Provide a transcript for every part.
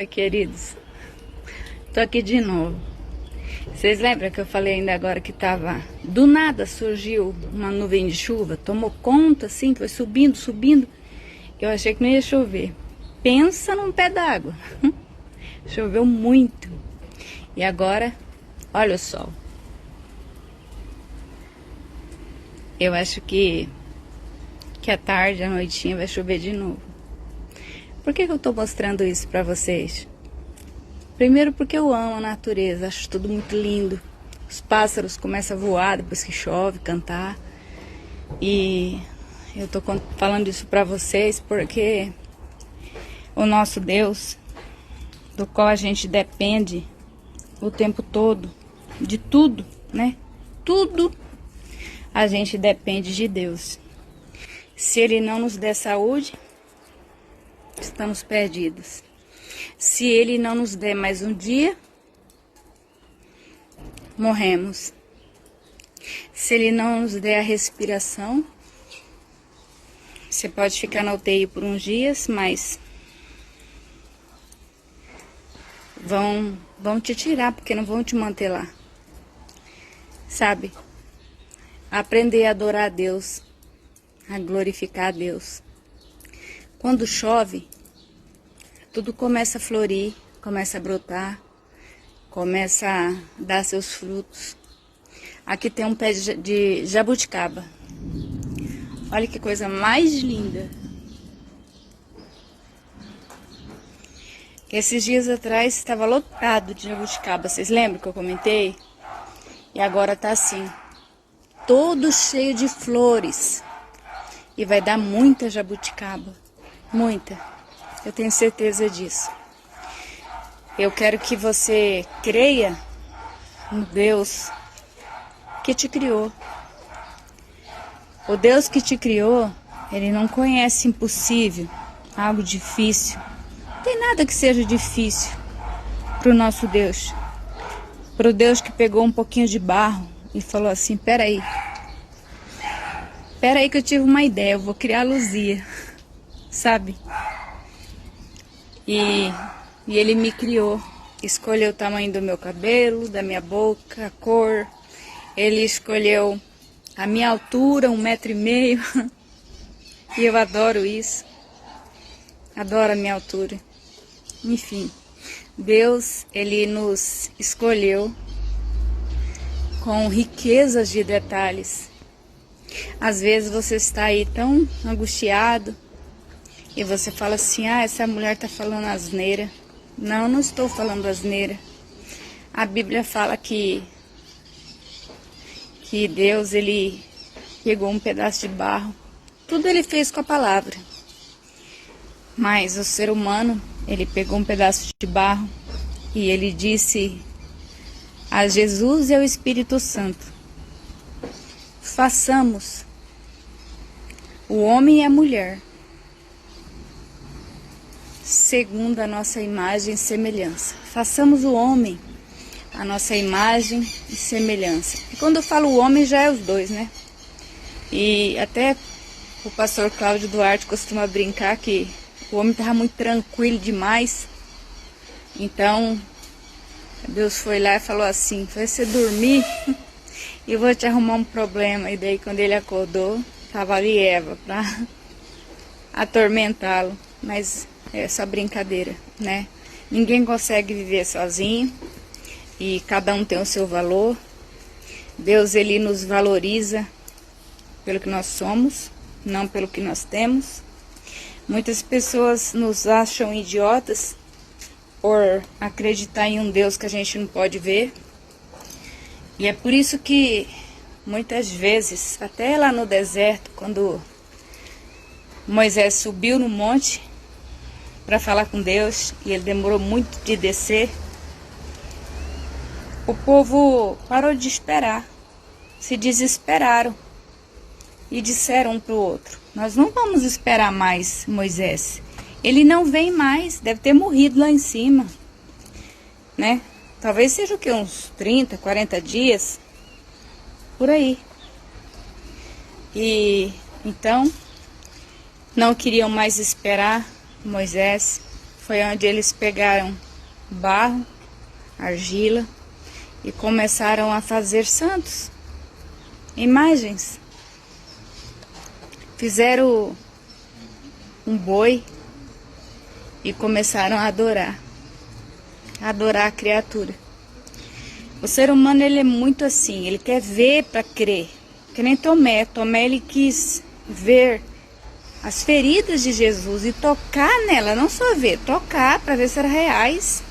Oi, queridos, tô aqui de novo. Vocês lembram que eu falei ainda agora que tava, do nada surgiu uma nuvem de chuva, tomou conta assim, foi subindo, subindo. Eu achei que não ia chover. Pensa num pé d'água. Choveu muito. E agora, olha o sol. Eu acho que à tarde, à noitinha vai chover de novo. Por que eu tô mostrando isso pra vocês? Primeiro porque eu amo a natureza, acho tudo muito lindo. Os pássaros começam a voar depois que chove, cantar. E eu tô falando isso pra vocês porque o nosso Deus, do qual a gente depende o tempo todo, de tudo, né? Tudo a gente depende de Deus. Se Ele não nos der saúde, estamos perdidos. Se Ele não nos der mais um dia, morremos. Se Ele não nos der a respiração, você pode ficar na UTI por uns dias, mas vão te tirar, porque não vão te manter lá. Sabe? Aprender a adorar a Deus, a glorificar a Deus. Quando chove, tudo começa a florir, começa a brotar, começa a dar seus frutos. Aqui tem um pé de jabuticaba. Olha que coisa mais linda. Esses dias atrás estava lotado de jabuticaba. Vocês lembram que eu comentei? E agora tá assim, todo cheio de flores. E vai dar muita jabuticaba. Muita. Eu tenho certeza disso. Eu quero que você creia no Deus que te criou. O Deus que te criou, Ele não conhece impossível, algo difícil. Não tem nada que seja difícil para o nosso Deus. Para o Deus que pegou um pouquinho de barro e falou assim, peraí que eu tive uma ideia, eu vou criar a Luzia, sabe? E Ele me criou, escolheu o tamanho do meu cabelo, da minha boca, a cor. Ele escolheu a minha altura, 1,5 m. E eu adoro isso. Adoro a minha altura. Enfim, Deus, Ele nos escolheu com riquezas de detalhes. Às vezes você está aí tão angustiado e você fala assim, essa mulher está falando asneira. Não estou falando asneira. A Bíblia fala que Deus, Ele pegou um pedaço de barro. Tudo Ele fez com a palavra. Mas o ser humano, ele pegou um pedaço de barro e ele disse a Jesus e ao Espírito Santo, façamos o homem e a mulher segundo a nossa imagem e semelhança. Façamos o homem a nossa imagem e semelhança. E quando eu falo o homem, já é os dois, né? E até o pastor Cláudio Duarte costuma brincar que o homem estava muito tranquilo demais. Então, Deus foi lá e falou assim, foi você dormir e eu vou te arrumar um problema. E daí quando ele acordou, estava ali Eva para atormentá-lo. Mas é só brincadeira, né? Ninguém consegue viver sozinho e cada um tem o seu valor. Deus, Ele nos valoriza pelo que nós somos, não pelo que nós temos. Muitas pessoas nos acham idiotas por acreditar em um Deus que a gente não pode ver. E é por isso que muitas vezes, até lá no deserto, quando Moisés subiu no monte para falar com Deus, e ele demorou muito de descer, o povo parou de esperar, se desesperaram e disseram um para o outro, nós não vamos esperar mais Moisés, ele não vem mais, deve ter morrido lá em cima, né? Talvez seja o que, uns 30, 40 dias, por aí. E então, não queriam mais esperar Moisés, foi onde eles pegaram barro, argila e começaram a fazer santos, imagens. Fizeram um boi e começaram a adorar a criatura. O ser humano, ele é muito assim, ele quer ver para crer, que nem Tomé. Tomé, ele quis ver as feridas de Jesus e tocar nela, não só ver, tocar para ver se eram reais,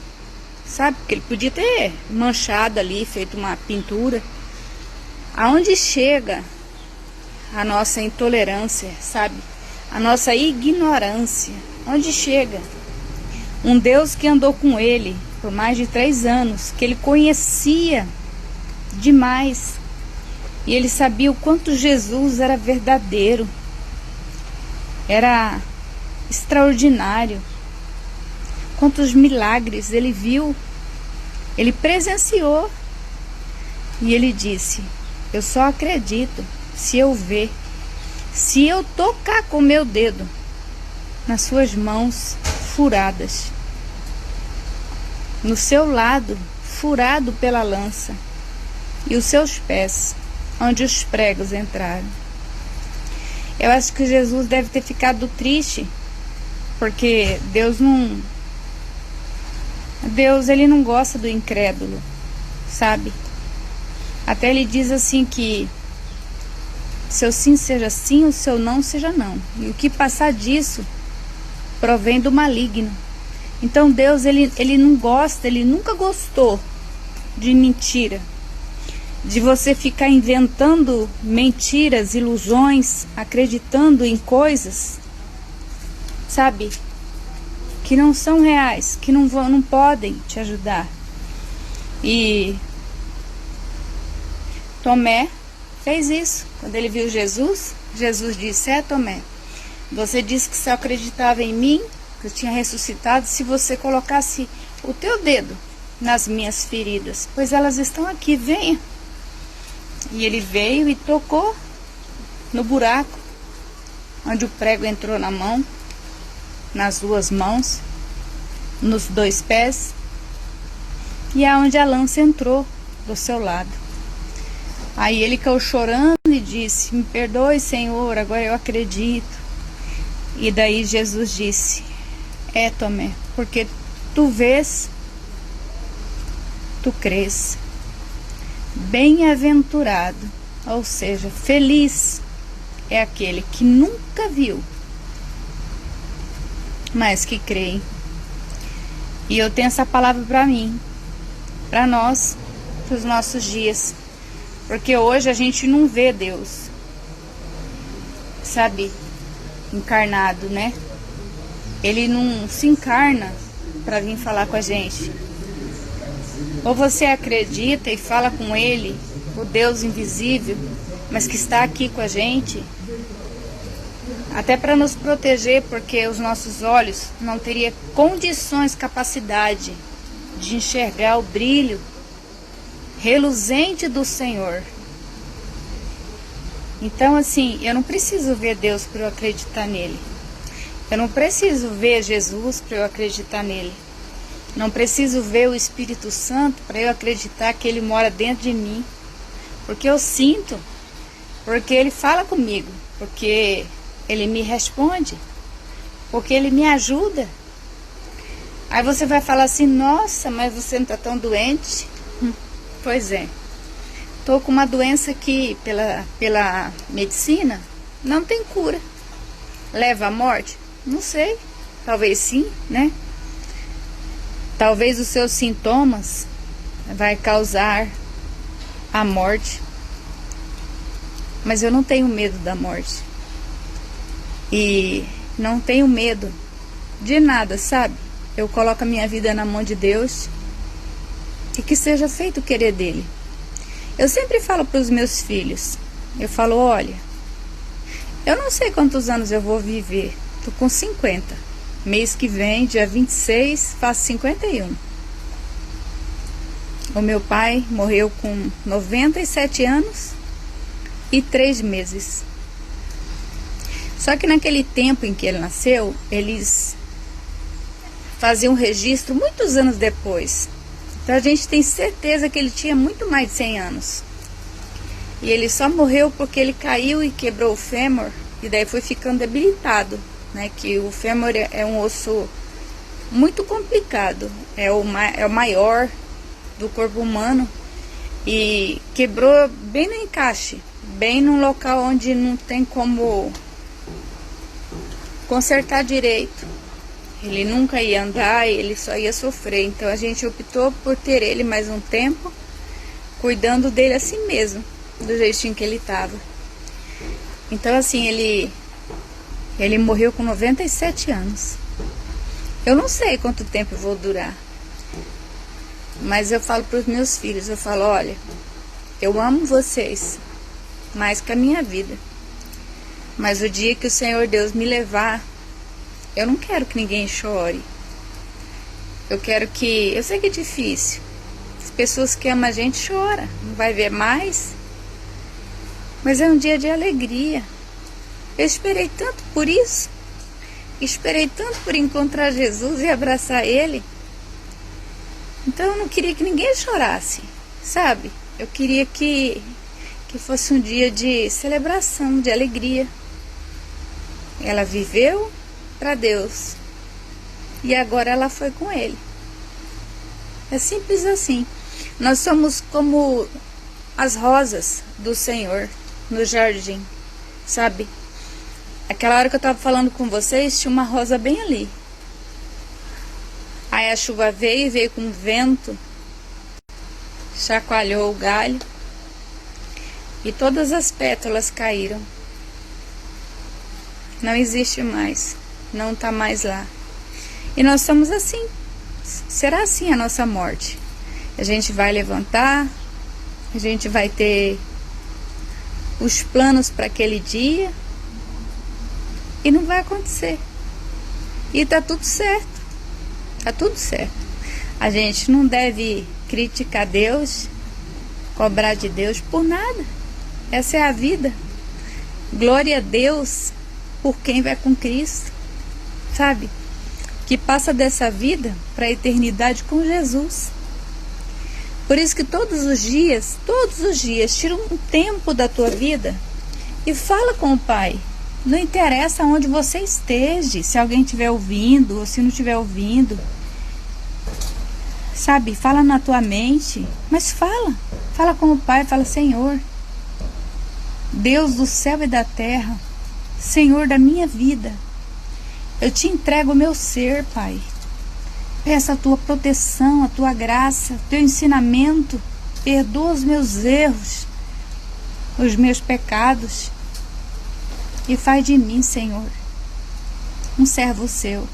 sabe? Porque ele podia ter manchado ali, feito uma pintura. Aonde chega a nossa intolerância, sabe? A nossa ignorância, onde chega? Um Deus que andou com ele por mais de 3 anos, que ele conhecia demais, e ele sabia o quanto Jesus era verdadeiro, era extraordinário, quantos milagres ele viu, ele presenciou, e ele disse: eu só acredito se eu ver, se eu tocar com meu dedo nas suas mãos furadas, no seu lado furado pela lança, e os seus pés onde os pregos entraram. Eu acho que Jesus deve ter ficado triste, porque Deus, ele não gosta do incrédulo, sabe? Até ele diz assim que seu sim seja sim, o seu não seja não, e o que passar disso provém do maligno. Então Deus, ele não gosta, ele nunca gostou de mentira, de você ficar inventando mentiras, ilusões, acreditando em coisas, sabe, que não são reais, que não podem te ajudar. E Tomé fez isso. Quando ele viu Jesus, Jesus disse: Tomé, você disse que só acreditava em mim, que eu tinha ressuscitado, se você colocasse o teu dedo nas minhas feridas, pois elas estão aqui, venha. E ele veio e tocou no buraco onde o prego entrou na mão, nas 2 mãos, nos 2 pés, e aonde a lança entrou do seu lado. Aí ele caiu chorando e disse: me perdoe, Senhor, agora eu acredito. E daí Jesus disse: Tomé, porque tu vês, tu crês. Bem-aventurado, ou seja, feliz é aquele que nunca viu, mas que crê. E eu tenho essa palavra para mim, para nós, para os nossos dias, porque hoje a gente não vê Deus, sabe, encarnado, né? Ele não se encarna para vir falar com a gente. Ou você acredita e fala com ele, o Deus invisível, mas que está aqui com a gente, até para nos proteger, porque os nossos olhos não teriam condições, capacidade de enxergar o brilho reluzente do Senhor. Então, assim, eu não preciso ver Deus para eu acreditar nele. Eu não preciso ver Jesus para eu acreditar nele. Não preciso ver o Espírito Santo para eu acreditar que ele mora dentro de mim. Porque eu sinto, porque ele fala comigo, porque ele me responde, porque ele me ajuda. Aí você vai falar assim: nossa, mas você não está tão doente? Pois é, estou com uma doença que pela medicina não tem cura. Leva à morte? Não sei, talvez sim, né? Talvez os seus sintomas vai causar a morte, mas eu não tenho medo da morte, e não tenho medo de nada, sabe? Eu coloco a minha vida na mão de Deus, e que seja feito o querer dele. Eu sempre falo para os meus filhos, eu falo: olha, eu não sei quantos anos eu vou viver, tô com 50, mês que vem, dia 26, faço 51. O meu pai morreu com 97 anos e 3 meses. Só que naquele tempo em que ele nasceu, eles fazer um registro muitos anos depois. Então a gente tem certeza que ele tinha muito mais de 100 anos. E ele só morreu porque ele caiu e quebrou o fêmur, e daí foi ficando debilitado, né? Que o fêmur é um osso muito complicado, é o maior do corpo humano, e quebrou bem no encaixe, bem num local onde não tem como consertar direito. Ele nunca ia andar, ele só ia sofrer. Então a gente optou por ter ele mais um tempo, cuidando dele assim mesmo, do jeitinho que ele estava. Então assim, ele morreu com 97 anos. Eu não sei quanto tempo eu vou durar, mas eu falo para os meus filhos, eu falo, olha, eu amo vocês mais que a minha vida, mas o dia que o Senhor Deus me levar, eu não quero que ninguém chore. Eu quero que, eu sei que é difícil, as pessoas que amam a gente choram, não vai ver mais, mas é um dia de alegria. Eu esperei tanto por isso, esperei tanto por encontrar Jesus e abraçar Ele. Então eu não queria que ninguém chorasse, sabe? Eu queria que fosse um dia de celebração, de alegria. Ela viveu para Deus e agora ela foi com Ele. É simples assim. Nós somos como as rosas do Senhor no jardim, sabe? Aquela hora que eu estava falando com vocês, tinha uma rosa bem ali. Aí a chuva veio com vento, chacoalhou o galho e todas as pétalas caíram. Não existe mais, não está mais lá. E nós somos assim. Será assim a nossa morte. A gente vai levantar, a gente vai ter os planos para aquele dia e não vai acontecer. E tá tudo certo. Tá tudo certo. A gente não deve criticar Deus, cobrar de Deus por nada. Essa é a vida. Glória a Deus por quem vai com Cristo, sabe? Que passa dessa vida para a eternidade com Jesus. Por isso que todos os dias, tira um tempo da tua vida e fala com o Pai. Não interessa onde você esteja, se alguém estiver ouvindo ou se não estiver ouvindo. Sabe, fala na tua mente, mas fala com o Pai, fala, Senhor, Deus do céu e da terra, Senhor da minha vida, eu te entrego o meu ser, Pai. Peço a tua proteção, a tua graça, o teu ensinamento, perdoa os meus erros, os meus pecados, e faz de mim, Senhor, um servo seu.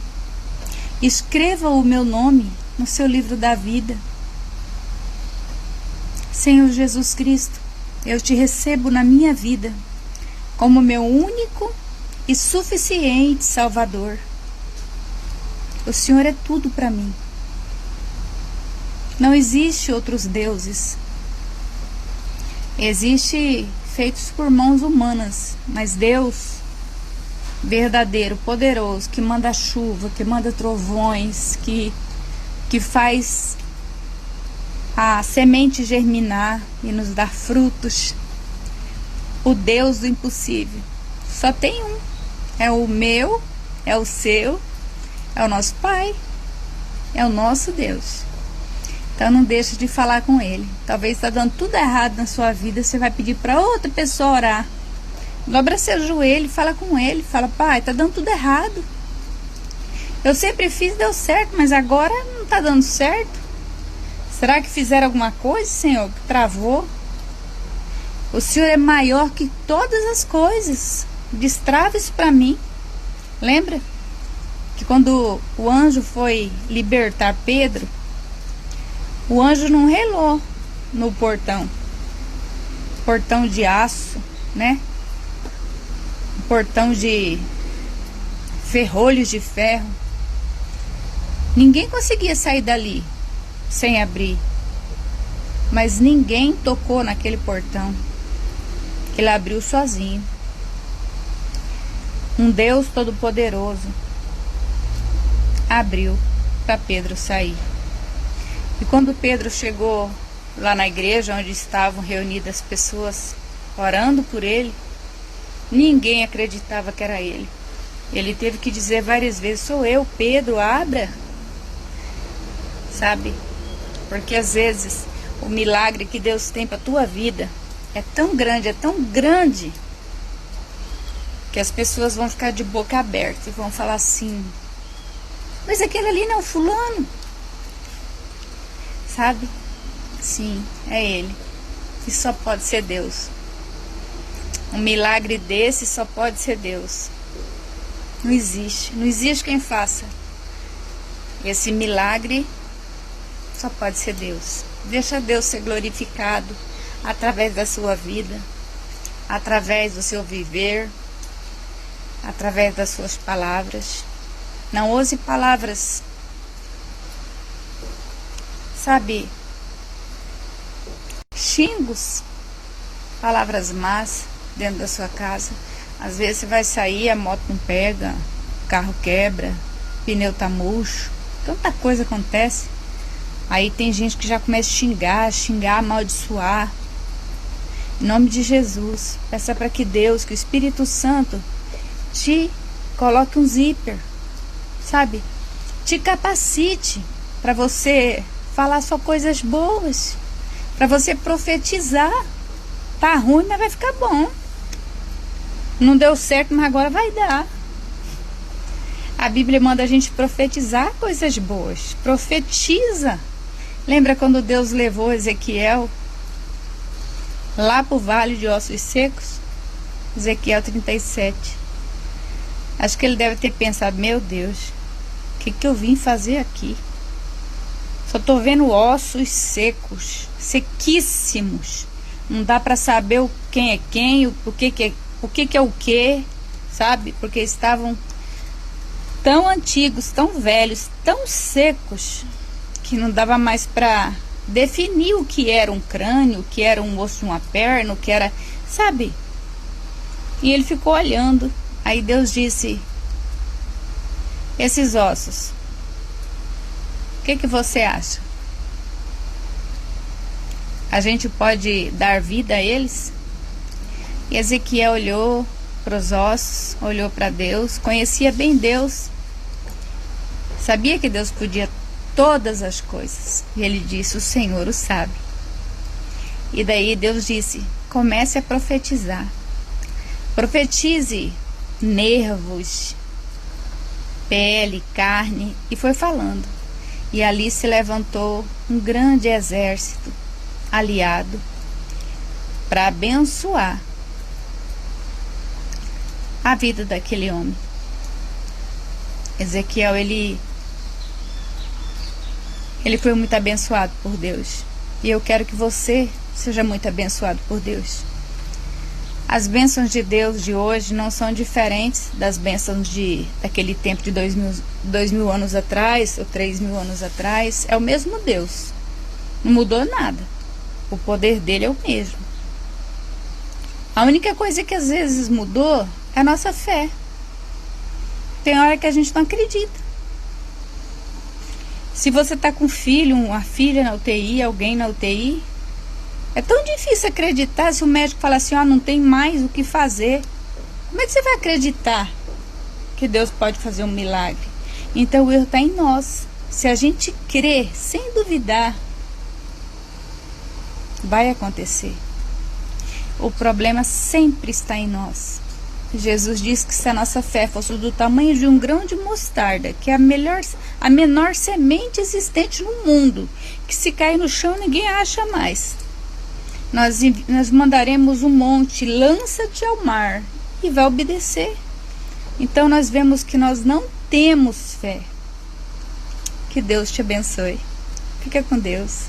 Escreva o meu nome no seu livro da vida. Senhor Jesus Cristo, eu te recebo na minha vida como meu único e suficiente Salvador. O Senhor é tudo para mim. Não existe outros deuses. Existe feitos por mãos humanas, mas Deus verdadeiro, poderoso, que manda chuva, que manda trovões, que faz a semente germinar e nos dar frutos, o Deus do impossível, só tem um, é o meu, é o seu, é o nosso Pai, é o nosso Deus. Então não deixe de falar com Ele. Talvez está dando tudo errado na sua vida, você vai pedir para outra pessoa orar. Dobra seu joelho e fala com Ele. Fala, Pai, está dando tudo errado. Eu sempre fiz, deu certo, mas agora não está dando certo. Será que fizeram alguma coisa, Senhor, que travou? O Senhor é maior que todas as coisas. Destrava isso para mim. Lembra que quando o anjo foi libertar Pedro, o anjo não relou no portão de aço, né? Portão de ferrolhos de ferro. Ninguém conseguia sair dali sem abrir, mas ninguém tocou naquele portão. Ele abriu sozinho. Um Deus todo-poderoso abriu. para Pedro sair. E quando Pedro chegou lá na igreja, onde estavam reunidas pessoas orando por ele, ninguém acreditava que era ele. Ele teve que dizer várias vezes: sou eu, Pedro, abra. Sabe? Porque às vezes o milagre que Deus tem para a tua vida é tão grande, que as pessoas vão ficar de boca aberta e vão falar assim: mas aquele ali não é o fulano. Sabe? Sim, é ele. E só pode ser Deus. Um milagre desse só pode ser Deus. Não existe quem faça. Esse milagre só pode ser Deus. Deixa Deus ser glorificado através da sua vida, através do seu viver, através das suas palavras. Não use palavras, sabe, xingos, palavras más dentro da sua casa. Às vezes você vai sair, a moto não pega, o carro quebra, pneu tá murcho, tanta coisa acontece. Aí tem gente que já começa a xingar, amaldiçoar. Em nome de Jesus, peça para que Deus, que o Espírito Santo te coloque um zíper, sabe? Te capacite para você falar só coisas boas, para você profetizar. Tá ruim, mas vai ficar bom. Não deu certo, mas agora vai dar. A Bíblia manda a gente profetizar coisas boas. Profetiza. Lembra quando Deus levou Ezequiel lá para o vale de ossos secos? Ezequiel 37. Acho que ele deve ter pensado: meu Deus, o que eu vim fazer aqui? Só estou vendo ossos secos, sequíssimos. Não dá para saber quem é quem, o que é o que, sabe? Porque estavam tão antigos, tão velhos, tão secos, que não dava mais para definir o que era um crânio, o que era um osso de uma perna, o que era, sabe? E ele ficou olhando. Aí Deus disse: esses ossos, o que você acha? A gente pode dar vida a eles? E Ezequiel olhou para os ossos, olhou para Deus, conhecia bem Deus, sabia que Deus podia todas as coisas. E ele disse: o Senhor o sabe. E daí Deus disse: comece a profetizar. Profetize nervos, pele, carne. E foi falando. E ali se levantou um grande exército aliado para abençoar a vida daquele homem. Ezequiel, ele foi muito abençoado por Deus. E eu quero que você seja muito abençoado por Deus. As bênçãos de Deus de hoje não são diferentes das bênçãos daquele tempo de 2000 anos atrás, ou 3000 anos atrás. É o mesmo Deus. Não mudou nada. O poder dele é o mesmo. A única coisa que às vezes mudou é a nossa fé. Tem hora que a gente não acredita. Se você está com um filho, uma filha na UTI, alguém na UTI, é tão difícil acreditar se o médico fala assim: não tem mais o que fazer. Como é que você vai acreditar que Deus pode fazer um milagre? Então o erro está em nós. Se a gente crer sem duvidar, vai acontecer. O problema sempre está em nós. Jesus disse que se a nossa fé fosse do tamanho de um grão de mostarda, que é a menor semente existente no mundo, que se cair no chão ninguém acha mais, nós mandaremos um monte, lança-te ao mar, e vai obedecer. Então nós vemos que nós não temos fé. Que Deus te abençoe. Fica com Deus.